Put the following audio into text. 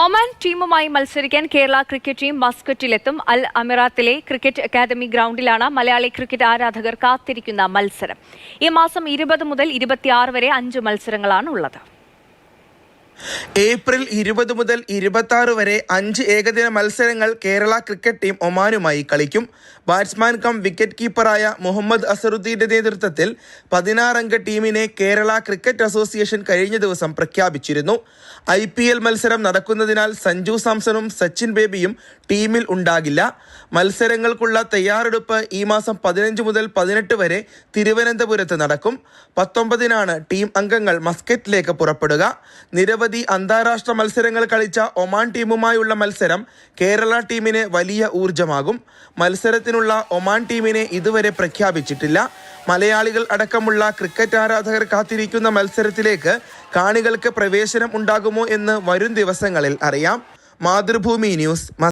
Oman ടീമുമായി മത്സരിക്കാൻ Kerala cricket team മസ്കറ്റിലെത്തും. അൽ അമിറാത്തിലെ cricket academy ഗ്രൗണ്ടിലാണ് Malayali cricket ആരാധകർ കാത്തിരിക്കുന്ന മത്സരം. ഈ മാസം 20 മുതൽ 26 വരെ 5 മത്സരങ്ങളാണ് ഉള്ളത്. ഏപ്രിൽ 20 മുതൽ 26 വരെ 5 ഏകദിന മത്സരങ്ങൾ കേരള ക്രിക്കറ്റ് ടീം ഒമാനുമായി കളിക്കും. ബാറ്റ്സ്മാൻ കം വിക്കറ്റ് കീപ്പറായ മുഹമ്മദ് അസറുദ്ദീന്റെ നേതൃത്വത്തിൽ 16 അംഗ ടീമിനെ കേരള ക്രിക്കറ്റ് അസോസിയേഷൻ കഴിഞ്ഞ ദിവസം പ്രഖ്യാപിച്ചിരുന്നു. IPL മത്സരം നടക്കുന്നതിനാൽ സഞ്ജു സാംസണും സച്ചിൻ ബേബിയും ടീമിൽ ഉണ്ടാകില്ല. മത്സരങ്ങൾക്കുള്ള തയ്യാറെടുപ്പ് ഈ മാസം 15 മുതൽ 18 വരെ തിരുവനന്തപുരത്ത് നടക്കും. 19-നാണ് ടീം അംഗങ്ങൾ മസ്കറ്റിലേക്ക് പുറപ്പെടുക. നിരവധി അന്താരാഷ്ട്ര മത്സരങ്ങൾ കളിച്ച ഒമാൻ ടീമുമായുള്ള മത്സരം കേരള ടീമിന് വലിയ ഊർജമാകും. മത്സരത്തിനുള്ള ഒമാൻ ടീമിനെ ഇതുവരെ പ്രഖ്യാപിച്ചിട്ടില്ല. മലയാളികൾ അടക്കമുള്ള ക്രിക്കറ്റ് ആരാധകർ കാത്തിരിക്കുന്ന മത്സരത്തിലേക്ക് കാണികൾക്ക് പ്രവേശനം ഉണ്ടാകുമോ എന്ന് വരും ദിവസങ്ങളിൽ അറിയാം. മാതൃഭൂമി ന്യൂസ്.